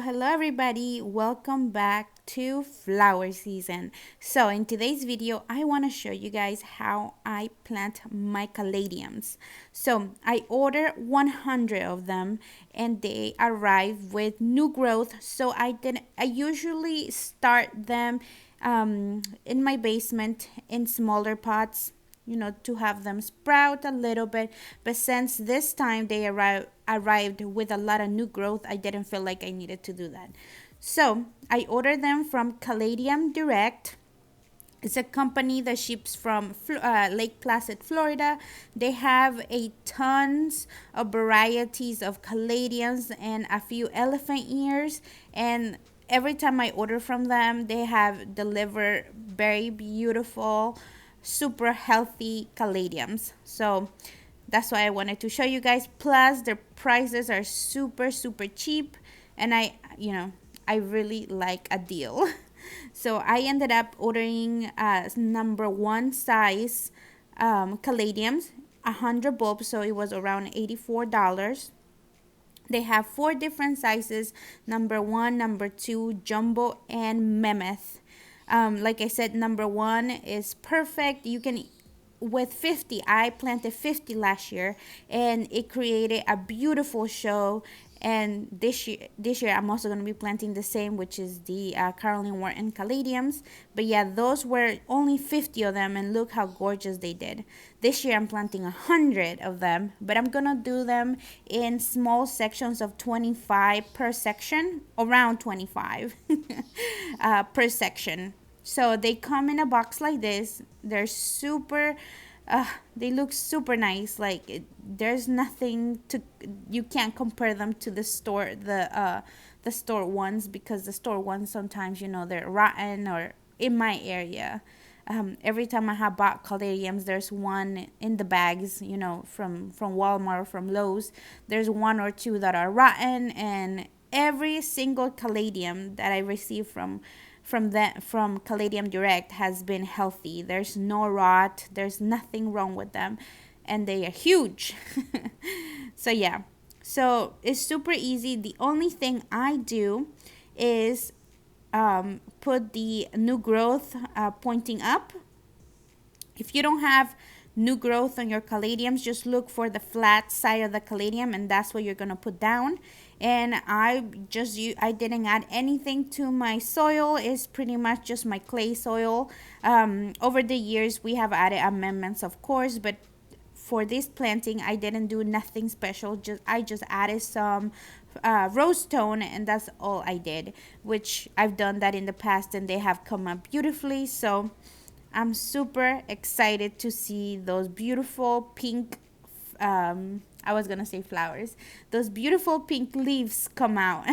Hello everybody. Welcome back to flower season. So in today's video, I want to show you guys how I plant my caladiums. So I ordered 100 of them and they arrive with new growth. So I usually start them in my basement in smaller pots, to have them sprout a little bit. But since this time they arrived with a lot of new growth, I didn't feel like I needed to do that. So I ordered them from Caladium Direct. It's a company that ships from Lake Placid, Florida. They have a tons of varieties of caladiums and a few elephant ears. And every time I order from them, they have delivered very beautiful, super healthy caladiums. So that's why I wanted to show you guys. Plus, their prices are super, super cheap. And I really like a deal. So I ended up ordering number one size caladiums, 100 bulbs, so it was around $84. They have four different sizes: number one, number two, jumbo, and mammoth. Like I said, number one is perfect. You can, with 50, I planted 50 last year and it created a beautiful show. And this year I'm also going to be planting the same, which is the Caroline Wharton caladiums. But yeah, those were only 50 of them and look how gorgeous they did. This year I'm planting 100 of them, but I'm going to do them in small sections of 25 per section, around 25 per section. So they come in a box like this. They're super they look super nice. There's nothing to, you can't compare them to the store ones, because the store ones sometimes, they're rotten, or in my area, every time I have bought caladiums, there's one in the bags, from Walmart or from Lowe's. There's one or two that are rotten, and every single caladium that I receive from Caladium Direct has been healthy. There's no rot, there's nothing wrong with them, and they are huge. So yeah, so it's super easy. The only thing I do is put the new growth pointing up. If you don't have new growth on your caladiums, just look for the flat side of the caladium, and that's what you're gonna put down. And I didn't add anything to my soil. It's pretty much just my clay soil. Over the years we have added amendments, of course, but for this planting I didn't do nothing special. I just added some rose stone, and that's all I did, which I've done that in the past and they have come up beautifully. So I'm super excited to see those beautiful pink, I was gonna say flowers, those beautiful pink leaves come out.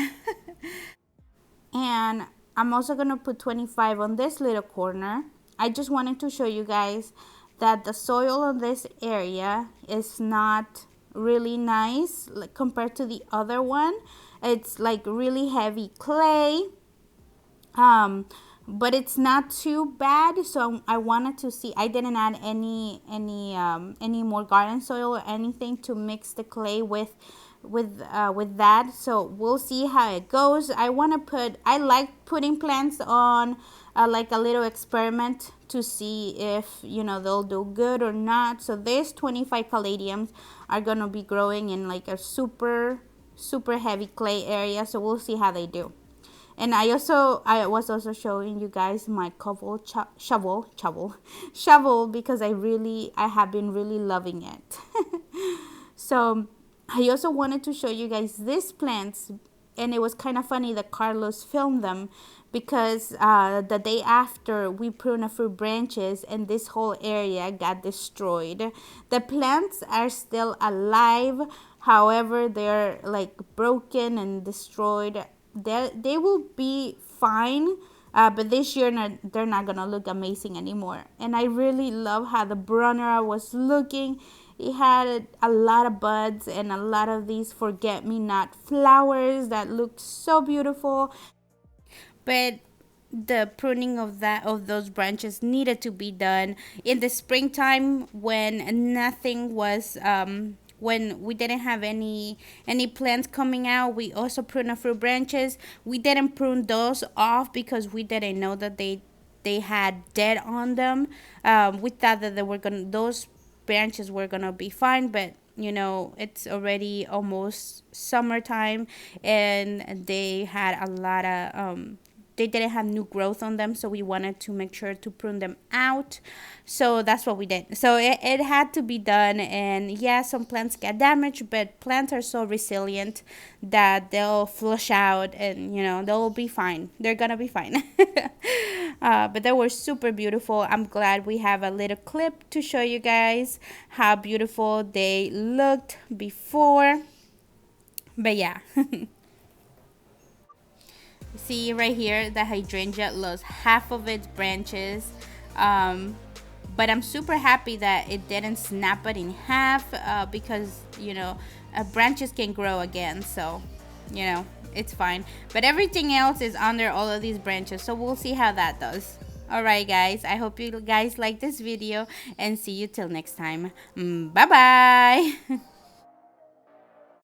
And I'm also gonna put 25 on this little corner. I just wanted to show you guys that the soil on this area is not really nice, like, compared to the other one. It's like really heavy clay. But it's not too bad. So I wanted to see, I didn't add any more garden soil or anything to mix the clay with that. So we'll see how it goes. I like putting plants on like a little experiment to see if they'll do good or not. So these 25 caladiums are gonna be growing in like a super heavy clay area, so we'll see how they do. And I was also showing you guys my shovel because I have been really loving it. So I also wanted to show you guys these plants, and it was kind of funny that Carlos filmed them because the day after we pruned a few branches and this whole area got destroyed. The plants are still alive, however they're like broken and destroyed. They will be fine, but this year they're not gonna look amazing anymore. And I really love how the Brunnera was looking. It had a lot of buds and a lot of these forget-me-not flowers that looked so beautiful. But the pruning of those branches needed to be done in the springtime when nothing was when we didn't have any plants coming out, we also prune a few branches. We didn't prune those off because we didn't know that they had dead on them. We thought that they were gonna those branches were gonna be fine, but it's already almost summertime, and they had a lot of they didn't have new growth on them, so we wanted to make sure to prune them out. So that's what we did. So it had to be done, and yeah, some plants get damaged, but plants are so resilient that they'll flush out, and they'll be fine. They're gonna be fine. But they were super beautiful. I'm glad we have a little clip to show you guys how beautiful they looked before. But yeah. See right here, the hydrangea lost half of its branches. But I'm super happy that it didn't snap it in half, because branches can grow again, so it's fine. But everything else is under all of these branches, so we'll see how that does. Alright guys, I hope you guys like this video, and see you till next time. Bye bye.